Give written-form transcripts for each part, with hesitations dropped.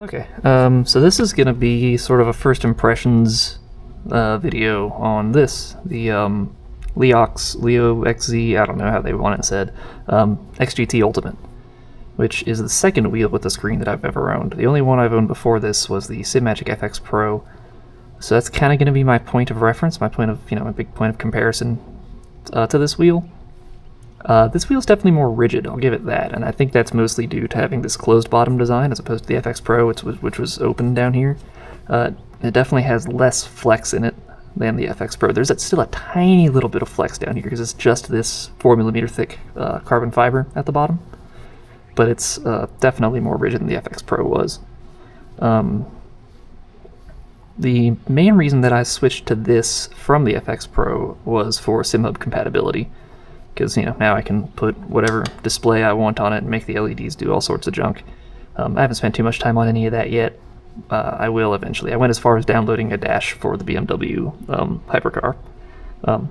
Okay, so this is gonna be sort of a first impressions video on this, the Leoxz, I don't know how they want it said, XGT Ultimate, which is the second wheel with the screen that I've ever owned. The only one I've owned before this was the Cinemagic FX Pro, so that's kind of going to be my point of reference, my point of, my big point of comparison to this wheel. This wheel is definitely more rigid, I'll give it that, and I think that's mostly due to having this closed bottom design as opposed to the FX Pro, which was open down here. It definitely has less flex in it than the FX Pro. There's still a tiny little bit of flex down here because it's just this 4mm thick carbon fiber at the bottom, but it's definitely more rigid than the FX Pro was. The main reason that I switched to this from the FX Pro was for SimHub compatibility, because now I can put whatever display I want on it and make the LEDs do all sorts of junk. I haven't spent too much time on any of that yet. I will eventually. I went as far as downloading a dash for the BMW hypercar. I'm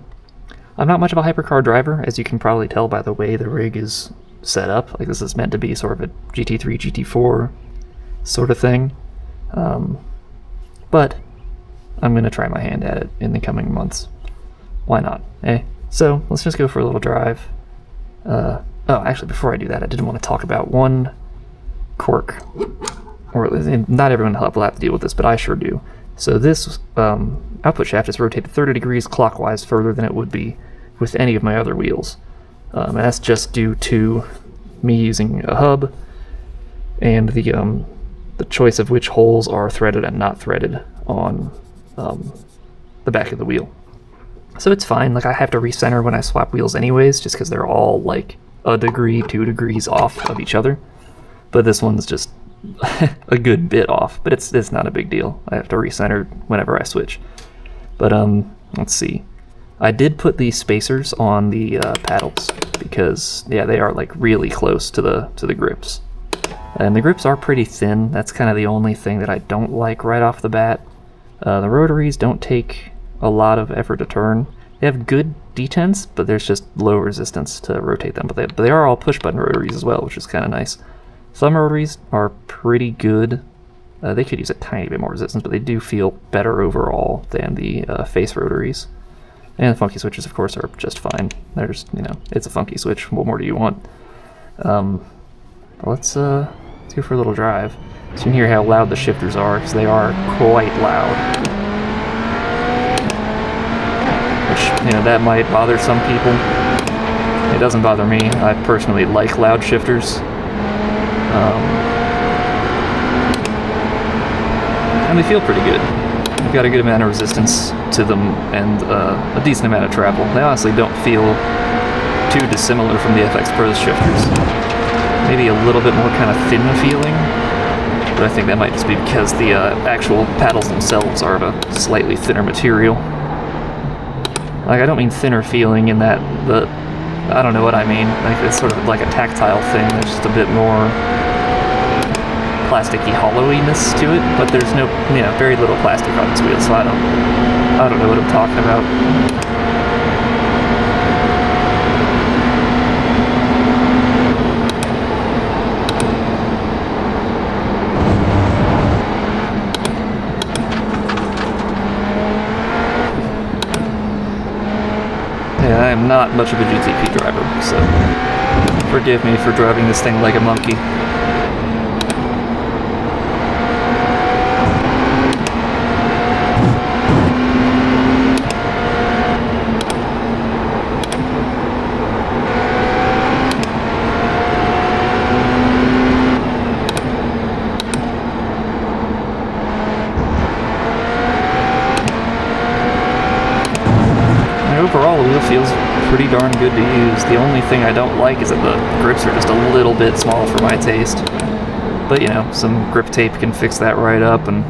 not much of a hypercar driver, as you can probably tell by the way the rig is set up. Like, this is meant to be sort of a GT3, GT4 sort of thing. But I'm going to try my hand at it in the coming months. Why not, eh? So let's just go for a little drive. Oh, actually, before I do that, I did want to talk about one quirk. Or not everyone will have to deal with this, but I sure do. So this output shaft is rotated 30 degrees clockwise further than it would be with any of my other wheels. And that's just due to me using a hub and the choice of which holes are threaded and not threaded on the back of the wheel. So it's fine, like I have to recenter when I swap wheels anyways, just because they're all like a degree, 2 degrees off of each other. But this one's just a good bit off, but it's not a big deal. I have to recenter whenever I switch. But let's see. I did put the spacers on the paddles because they are like really close to the grips. And the grips are pretty thin. That's kind of the only thing that I don't like right off the bat. The rotaries don't take a lot of effort to turn. They have good detents, but there's just low resistance to rotate them. But they are all push button rotaries as well, which is kind of nice. Thumb rotaries are pretty good. They could use a tiny bit more resistance, but they do feel better overall than the face rotaries. And the funky switches, of course, are just fine. They're just, it's a funky switch. What more do you want? Let's go for a little drive. So you can hear how loud the shifters are, because they are quite loud. Which, that might bother some people. It doesn't bother me. I personally like loud shifters. And they feel pretty good. They've got a good amount of resistance to them and a decent amount of travel. They honestly don't feel too dissimilar from the FX Pro's shifters. Maybe a little bit more kind of thin feeling, but I think that might just be because the actual paddles themselves are of a slightly thinner material. Like, I don't mean thinner feeling in that I don't know what I mean. Like, it's sort of like a tactile thing. There's just a bit more plasticky hollowiness to it, but there's no, very little plastic on this wheel, so I don't know what I'm talking about. Yeah, I am not much of a GTP driver, so forgive me for driving this thing like a monkey. Overall, the wheel feels pretty darn good to use. The only thing I don't like is that the grips are just a little bit small for my taste. But, some grip tape can fix that right up and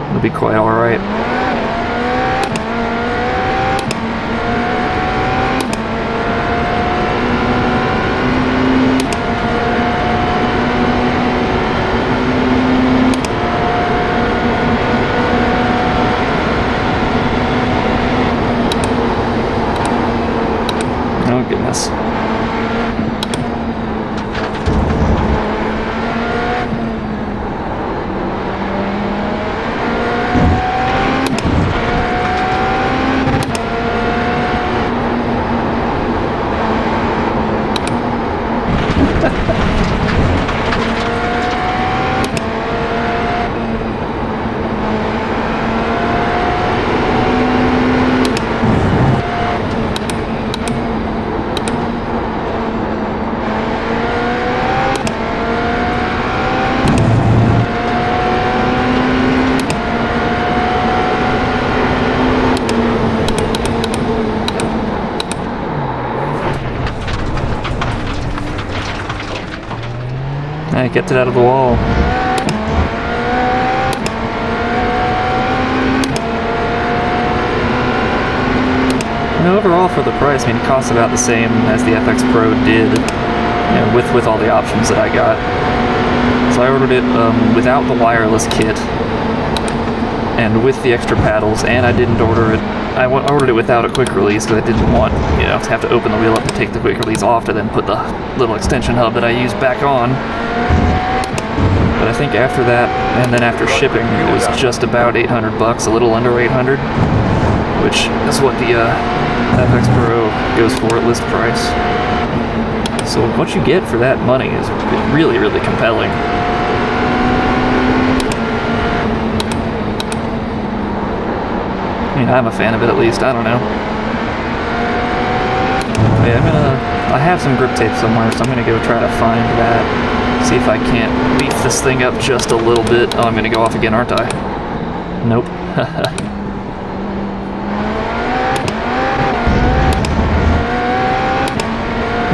it'll be quite alright. Oh goodness. Alright, get it out of the wall. And overall, for the price, I mean, it costs about the same as the FX Pro did, you know, with all the options that I got. So I ordered it without the wireless kit, and with the extra paddles, and I didn't order it. I ordered it without a quick release because I didn't want, you know, to have to open the wheel up to take the quick release off to then put the little extension hub that I use back on. But I think after that, and then after shipping, it was just about 800 bucks, a little under 800, which is what the FX Pro goes for at list price. So what you get for that money is really, really compelling. I mean, I'm a fan of it at least, I don't know. Yeah, I have some grip tape somewhere, so I'm gonna go try to find that. See if I can't beef this thing up just a little bit. Oh, I'm gonna go off again, aren't I? Nope.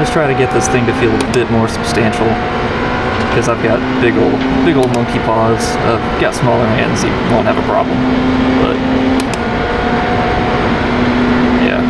Just try to get this thing to feel a bit more substantial, because I've got big old monkey paws. Got smaller hands, you won't have a problem. But yeah.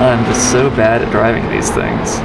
I'm just so bad at driving these things.